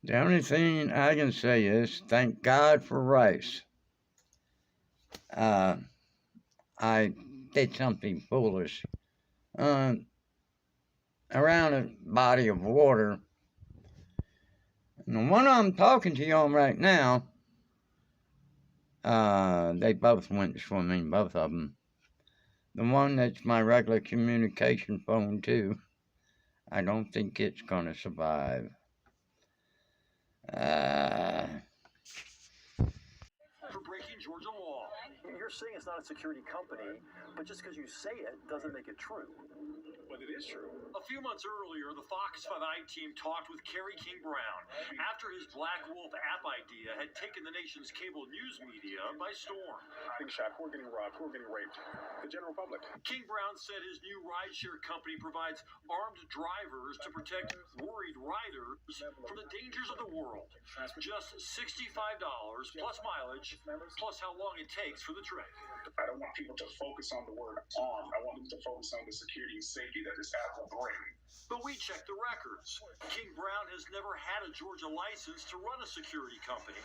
The only thing I can say is thank God for rice. Uh, I did something foolish. Uh, Around a body of water, and the one I'm talking to you on right now, they both went swimming, both of them. The one that's my regular communication phone, too, I don't think it's gonna survive. Uh, For breaking Georgia law. You're saying it's not a security company, but just because you say it doesn't make it true. But it is true. A few months earlier, the Fox 5i team talked with Kerry King Brown after his Black Wolf app idea had taken the nation's cable news media by storm. Being shot, who are getting robbed, who are getting raped? The general public. King Brown said his new rideshare company provides armed drivers to protect worried riders from the dangers of the world. Just $65 plus mileage, plus how long it takes for the trip. I don't want people to focus on the word armed. I want them to focus on the security and safety that this app will bring. But we checked the records. King Brown has never had a Georgia license to run a security company.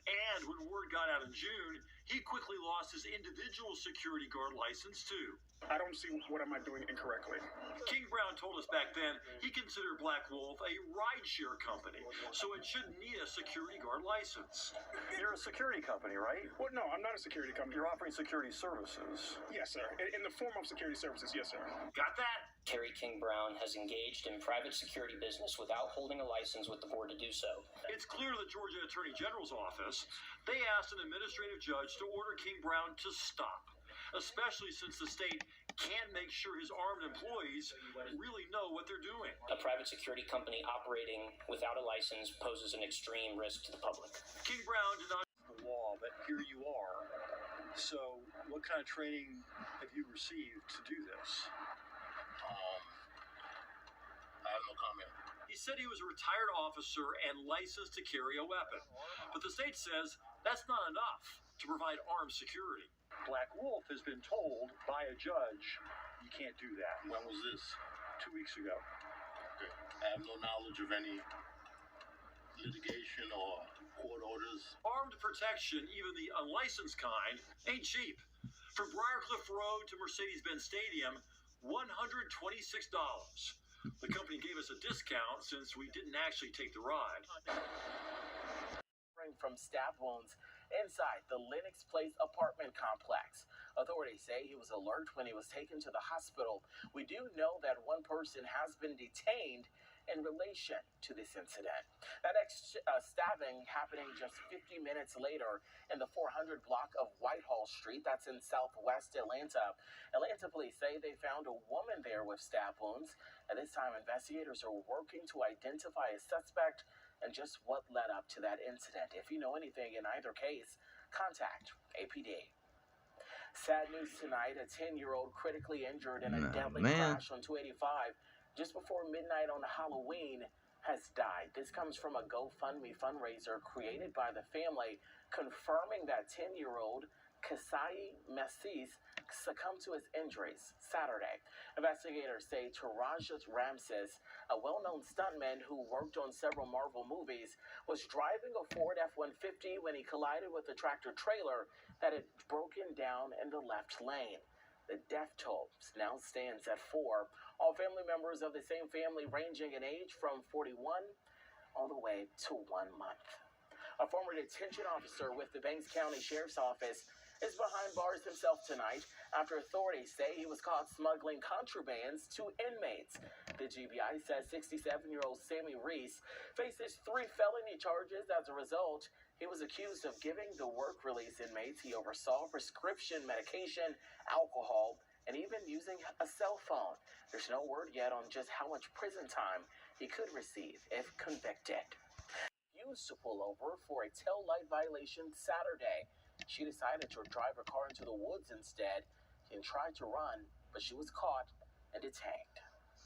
And when word got out in June, he quickly lost his individual security guard license too. I don't see what am I doing incorrectly. King Brown told us back then he considered Black Wolf a rideshare company, so it shouldn't need a security guard license. You're a security company, right? Well, no, I'm not a security company. You're offering security services. Yes, sir. In the form of security services, yes, sir. Got that? Kerry King Brown has engaged in private security business without holding a license with the board to do so. It's clear the Georgia Attorney General's office, they asked an administrative judge to order King Brown to stop, especially since the state can't make sure his armed employees really know what they're doing. A private security company operating without a license poses an extreme risk to the public. King Brown did not the law, but here you are. So what kind of training have you received to do this? I have no comment. He said he was a retired officer and licensed to carry a weapon. But the state says that's not enough to provide armed security. Black Wolf has been told by a judge, you can't do that. When was this? 2 weeks ago. Okay. I have no knowledge of any litigation or court orders. Armed protection, even the unlicensed kind, ain't cheap. From Briarcliff Road to Mercedes-Benz Stadium, $126. The company gave us a discount since we didn't actually take the ride. From stab wounds inside the Lenox Place apartment complex. Authorities say he was alert when he was taken to the hospital. We do know that one person has been detained in relation to this incident. That stabbing happening just 50 minutes later in the 400 block of Whitehall Street. That's in southwest Atlanta. Atlanta police say they found a woman there with stab wounds. At this time, investigators are working to identify a suspect and just what led up to that incident. If you know anything in either case, contact APD. Sad news tonight, a 10-year-old critically injured in a deadly crash on 285 just before midnight on Halloween has died. This comes from a GoFundMe fundraiser created by the family, confirming that 10-year-old Kasai Messis succumbed to his injuries Saturday. Investigators say Tarajas Ramses, a well-known stuntman who worked on several Marvel movies, was driving a Ford F-150 when he collided with a tractor trailer that had broken down in the left lane. The death toll now stands at 4. All family members of the same family ranging in age from 41 all the way to 1 month. A former detention officer with the Banks County Sheriff's Office is behind bars himself tonight after authorities say he was caught smuggling contrabands to inmates. The GBI says 67-year-old Sammy Reese faces 3 felony charges. As a result, he was accused of giving the work release inmates he oversaw prescription medication, alcohol, and even using a cell phone. There's no word yet on just how much prison time he could receive if convicted. Used to pull over for a tail light violation Saturday. She decided to drive her car into the woods instead and tried to run, but she was caught and detained.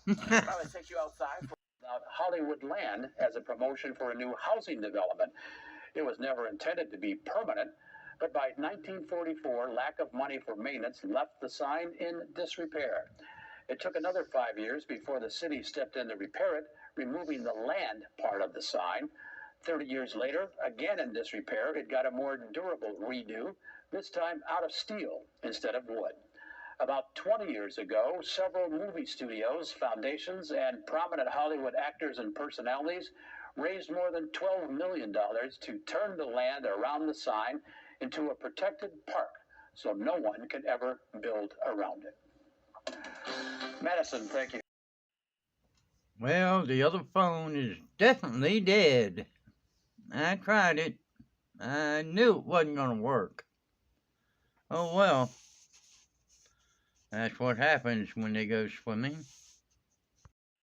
I'm going to take you outside for Hollywood Land as a promotion for a new housing development. It was never intended to be permanent, but by 1944, lack of money for maintenance left the sign in disrepair. It took another 5 years before the city stepped in to repair it, removing the land part of the sign. 30 years later, again in disrepair, it got a more durable redo, this time out of steel instead of wood. About 20 years ago, several movie studios, foundations, and prominent Hollywood actors and personalities raised more than $12 million to turn the land around the sign into a protected park so no one can ever build around it. Madison, thank you. Well, the other phone is definitely dead. I tried it. I knew it wasn't going to work. Oh well. That's what happens when they go swimming.